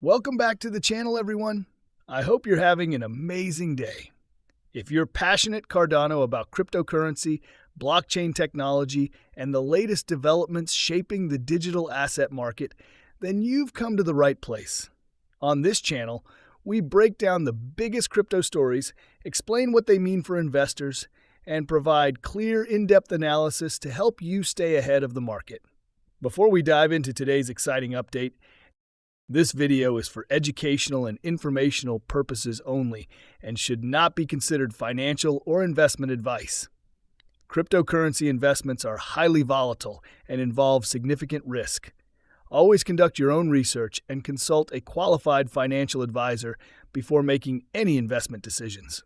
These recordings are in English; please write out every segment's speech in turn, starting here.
Welcome back to the channel, everyone. I hope you're having an amazing day. If you're passionate Cardano about cryptocurrency, blockchain technology, and the latest developments shaping the digital asset market, then you've come to the right place. On this channel, we break down the biggest crypto stories, explain what they mean for investors, and provide clear, in-depth analysis to help you stay ahead of the market. Before we dive into today's exciting update, this video is for educational and informational purposes only and should not be considered financial or investment advice. Cryptocurrency investments are highly volatile and involve significant risk. Always conduct your own research and consult a qualified financial advisor before making any investment decisions.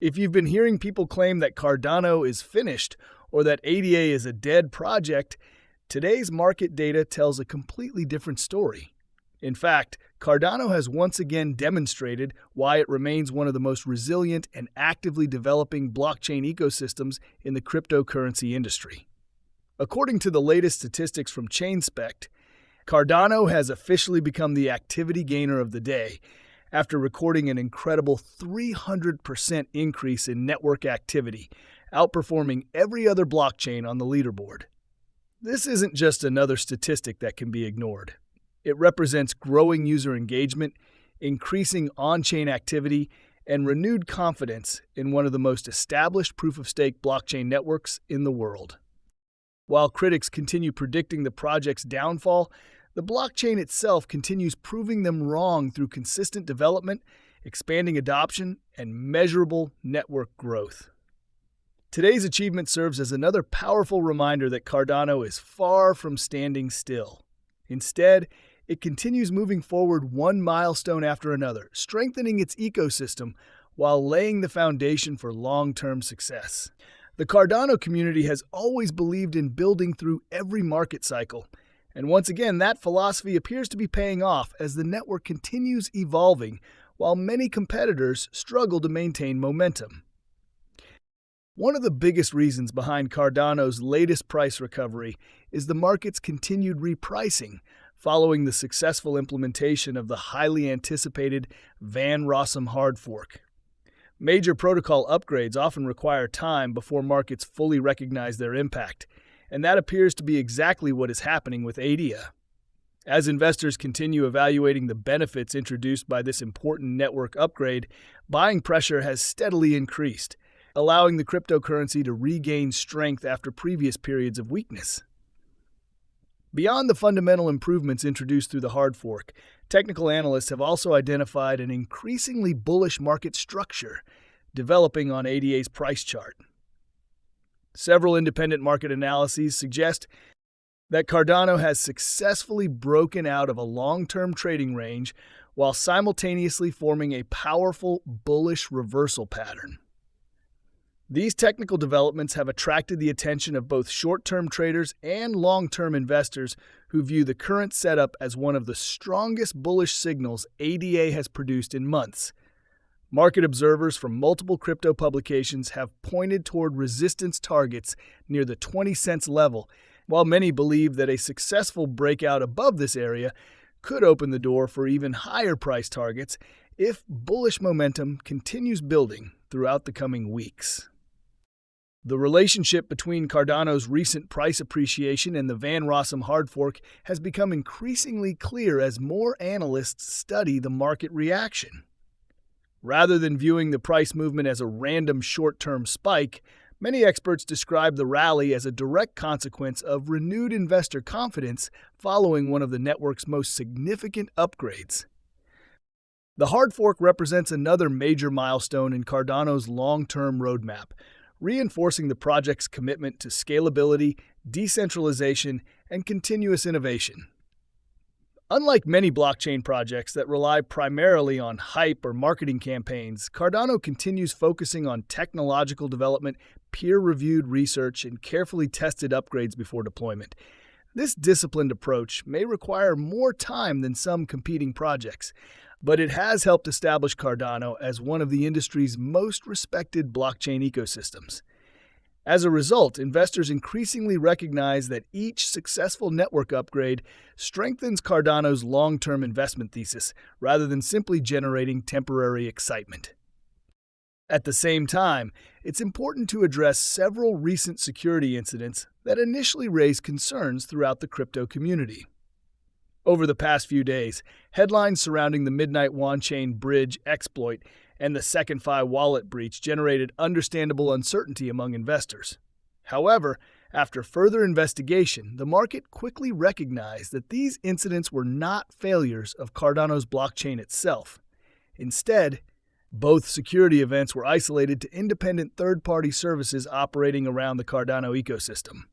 If you've been hearing people claim that Cardano is finished or that ADA is a dead project, today's market data tells a completely different story. In fact, Cardano has once again demonstrated why it remains one of the most resilient and actively developing blockchain ecosystems in the cryptocurrency industry. According to the latest statistics from ChainSpect, Cardano has officially become the activity gainer of the day after recording an incredible 300% increase in network activity, outperforming every other blockchain on the leaderboard. This isn't just another statistic that can be ignored. It represents growing user engagement, increasing on-chain activity, and renewed confidence in one of the most established proof-of-stake blockchain networks in the world. While critics continue predicting the project's downfall, the blockchain itself continues proving them wrong through consistent development, expanding adoption, and measurable network growth. Today's achievement serves as another powerful reminder that Cardano is far from standing still. Instead, it continues moving forward one milestone after another, strengthening its ecosystem while laying the foundation for long-term success. The Cardano community has always believed in building through every market cycle, and once again, that philosophy appears to be paying off as the network continues evolving while many competitors struggle to maintain momentum. One of the biggest reasons behind Cardano's latest price recovery is the market's continued repricing, following the successful implementation of the highly anticipated Rossem Hard Fork. Major protocol upgrades often require time before markets fully recognize their impact, and that appears to be exactly what is happening with ADA. As investors continue evaluating the benefits introduced by this important network upgrade, buying pressure has steadily increased, allowing the cryptocurrency to regain strength after previous periods of weakness. Beyond the fundamental improvements introduced through the hard fork, technical analysts have also identified an increasingly bullish market structure developing on ADA's price chart. Several independent market analyses suggest that Cardano has successfully broken out of a long-term trading range while simultaneously forming a powerful bullish reversal pattern. These technical developments have attracted the attention of both short-term traders and long-term investors who view the current setup as one of the strongest bullish signals ADA has produced in months. Market observers from multiple crypto publications have pointed toward resistance targets near the 20 cents level, while many believe that a successful breakout above this area could open the door for even higher price targets if bullish momentum continues building throughout the coming weeks. The relationship between Cardano's recent price appreciation and the Rossem Hard Fork has become increasingly clear as more analysts study the market reaction. Rather than viewing the price movement as a random short-term spike, many experts describe the rally as a direct consequence of renewed investor confidence following one of the network's most significant upgrades. The hard fork represents another major milestone in Cardano's long-term roadmap, reinforcing the project's commitment to scalability, decentralization, and continuous innovation. Unlike many blockchain projects that rely primarily on hype or marketing campaigns, Cardano continues focusing on technological development, peer-reviewed research, and carefully tested upgrades before deployment. This disciplined approach may require more time than some competing projects, but it has helped establish Cardano as one of the industry's most respected blockchain ecosystems. As a result, investors increasingly recognize that each successful network upgrade strengthens Cardano's long-term investment thesis rather than simply generating temporary excitement. At the same time, it's important to address several recent security incidents that initially raised concerns throughout the crypto community. Over the past few days, headlines surrounding the Midnight Wanchain Bridge exploit and the SecondFi wallet breach generated understandable uncertainty among investors. However, after further investigation, the market quickly recognized that these incidents were not failures of Cardano's blockchain itself. Instead, both security events were isolated to independent third-party services operating around the Cardano ecosystem.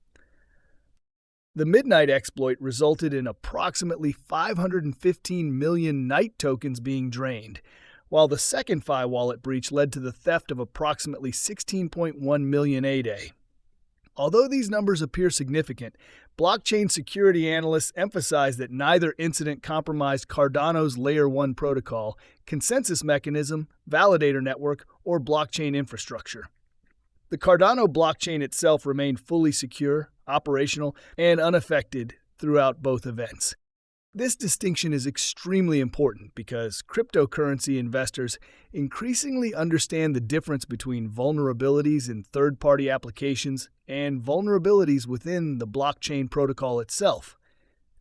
The Midnight exploit resulted in approximately 515 million Night tokens being drained, while the SecondFi wallet breach led to the theft of approximately 16.1 million ADA. Although these numbers appear significant, blockchain security analysts emphasize that neither incident compromised Cardano's Layer 1 protocol, consensus mechanism, validator network, or blockchain infrastructure. The Cardano blockchain itself remained fully secure, operational, and unaffected throughout both events. This distinction is extremely important because cryptocurrency investors increasingly understand the difference between vulnerabilities in third-party applications and vulnerabilities within the blockchain protocol itself.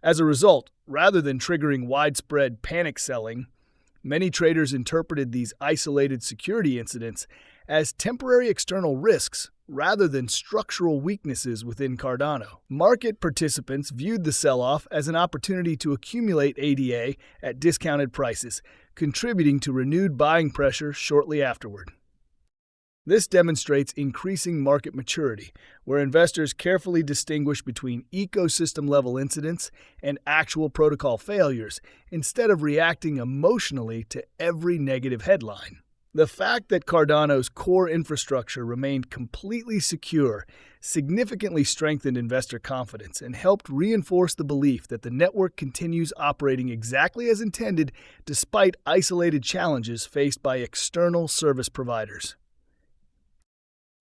As a result, rather than triggering widespread panic selling, many traders interpreted these isolated security incidents as temporary external risks rather than structural weaknesses within Cardano. Market participants viewed the sell-off as an opportunity to accumulate ADA at discounted prices, contributing to renewed buying pressure shortly afterward. This demonstrates increasing market maturity, where investors carefully distinguish between ecosystem-level incidents and actual protocol failures, instead of reacting emotionally to every negative headline. The fact that Cardano's core infrastructure remained completely secure significantly strengthened investor confidence and helped reinforce the belief that the network continues operating exactly as intended despite isolated challenges faced by external service providers.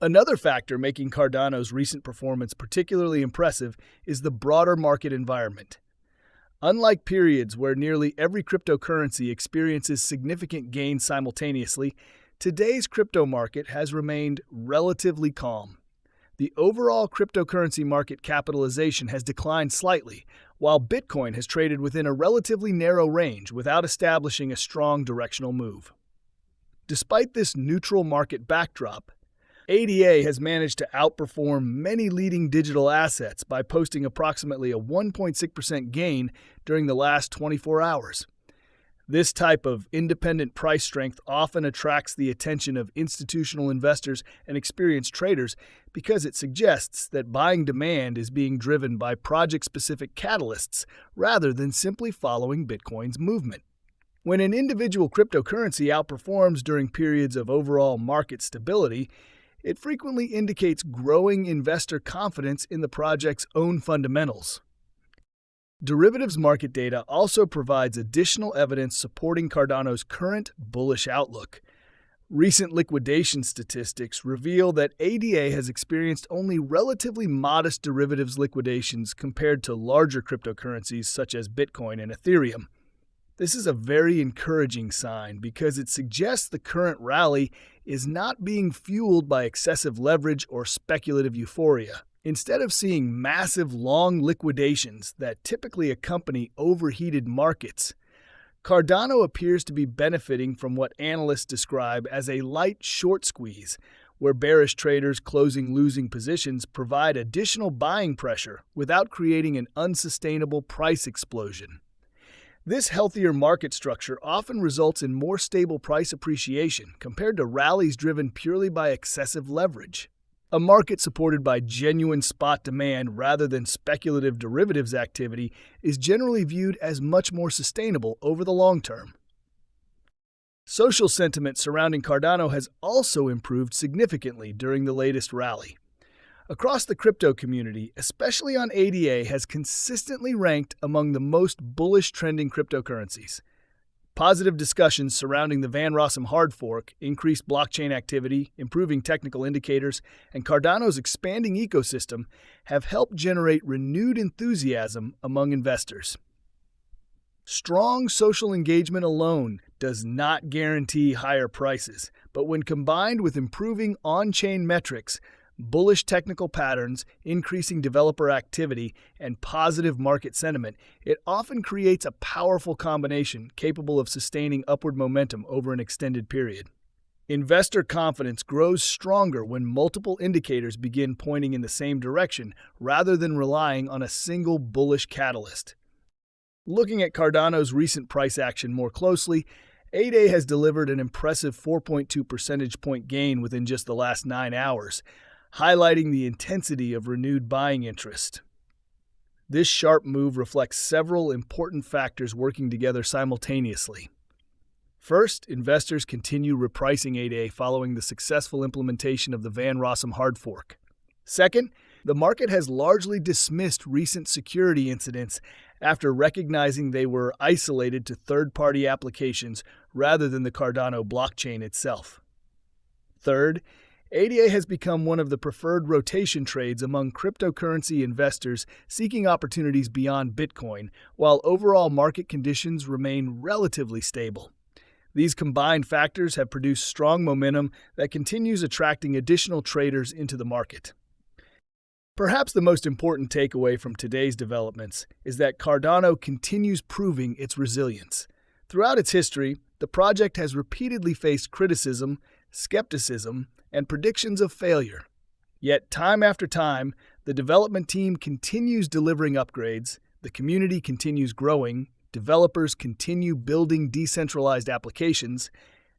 Another factor making Cardano's recent performance particularly impressive is the broader market environment. Unlike periods where nearly every cryptocurrency experiences significant gains simultaneously, today's crypto market has remained relatively calm. The overall cryptocurrency market capitalization has declined slightly, while Bitcoin has traded within a relatively narrow range without establishing a strong directional move. Despite this neutral market backdrop, ADA has managed to outperform many leading digital assets by posting approximately a 1.6% gain during the last 24 hours. This type of independent price strength often attracts the attention of institutional investors and experienced traders because it suggests that buying demand is being driven by project-specific catalysts rather than simply following Bitcoin's movement. When an individual cryptocurrency outperforms during periods of overall market stability, it frequently indicates growing investor confidence in the project's own fundamentals. Derivatives market data also provides additional evidence supporting Cardano's current bullish outlook. Recent liquidation statistics reveal that ADA has experienced only relatively modest derivatives liquidations compared to larger cryptocurrencies such as Bitcoin and Ethereum. This is a very encouraging sign because it suggests the current rally is not being fueled by excessive leverage or speculative euphoria. Instead of seeing massive long liquidations that typically accompany overheated markets, Cardano appears to be benefiting from what analysts describe as a light short squeeze, where bearish traders closing losing positions provide additional buying pressure without creating an unsustainable price explosion. This healthier market structure often results in more stable price appreciation compared to rallies driven purely by excessive leverage. A market supported by genuine spot demand rather than speculative derivatives activity is generally viewed as much more sustainable over the long term. Social sentiment surrounding Cardano has also improved significantly during the latest rally. Across the crypto community, especially on ADA, has consistently ranked among the most bullish trending cryptocurrencies. Positive discussions surrounding the Rossem Hard Fork, increased blockchain activity, improving technical indicators, and Cardano's expanding ecosystem have helped generate renewed enthusiasm among investors. Strong social engagement alone does not guarantee higher prices, but when combined with improving on-chain metrics, bullish technical patterns, increasing developer activity, and positive market sentiment, it often creates a powerful combination capable of sustaining upward momentum over an extended period. Investor confidence grows stronger when multiple indicators begin pointing in the same direction rather than relying on a single bullish catalyst. Looking at Cardano's recent price action more closely, ADA has delivered an impressive 4.2 percentage point gain within just the last 9 hours, highlighting the intensity of renewed buying interest. This sharp move reflects several important factors working together simultaneously. First, investors continue repricing ADA following the successful implementation of the Rossem Hard Fork. Second, the market has largely dismissed recent security incidents after recognizing they were isolated to third-party applications rather than the Cardano blockchain itself. Third, ADA has become one of the preferred rotation trades among cryptocurrency investors seeking opportunities beyond Bitcoin, while overall market conditions remain relatively stable. These combined factors have produced strong momentum that continues attracting additional traders into the market. Perhaps the most important takeaway from today's developments is that Cardano continues proving its resilience. Throughout its history, the project has repeatedly faced criticism, skepticism, and predictions of failure. Yet, time after time, the development team continues delivering upgrades, the community continues growing, developers continue building decentralized applications,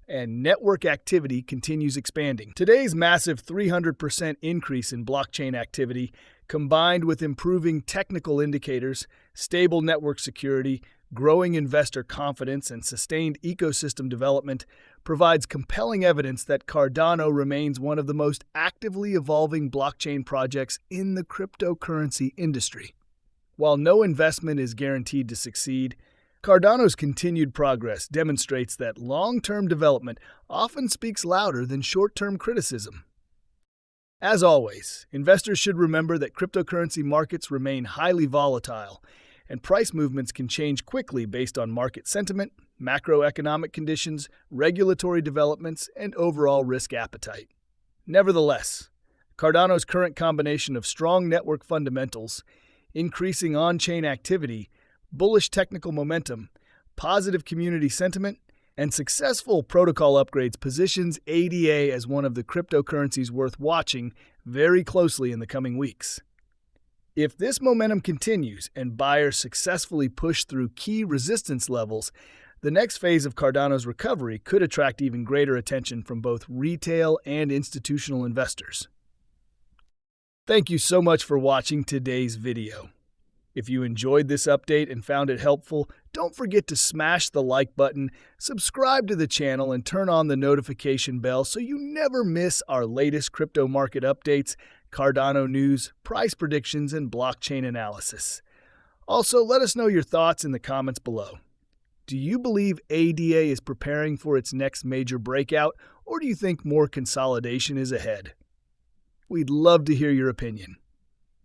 and network activity continues expanding. Today's massive 300% increase in blockchain activity, combined with improving technical indicators, stable network security, growing investor confidence, and sustained ecosystem development, provides compelling evidence that Cardano remains one of the most actively evolving blockchain projects in the cryptocurrency industry. While no investment is guaranteed to succeed, Cardano's continued progress demonstrates that long-term development often speaks louder than short-term criticism. As always, investors should remember that cryptocurrency markets remain highly volatile, and price movements can change quickly based on market sentiment, macroeconomic conditions, regulatory developments, and overall risk appetite. Nevertheless, Cardano's current combination of strong network fundamentals, increasing on-chain activity, bullish technical momentum, positive community sentiment, and successful protocol upgrades positions ADA as one of the cryptocurrencies worth watching very closely in the coming weeks. If this momentum continues and buyers successfully push through key resistance levels, the next phase of Cardano's recovery could attract even greater attention from both retail and institutional investors. Thank you so much for watching today's video. If you enjoyed this update and found it helpful, don't forget to smash the like button, subscribe to the channel, and turn on the notification bell so you never miss our latest crypto market updates, Cardano news, price predictions, and blockchain analysis. Also, let us know your thoughts in the comments below. Do you believe ADA is preparing for its next major breakout, or do you think more consolidation is ahead? We'd love to hear your opinion.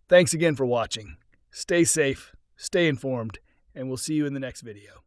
Thanks again for watching. Stay safe, stay informed, and we'll see you in the next video.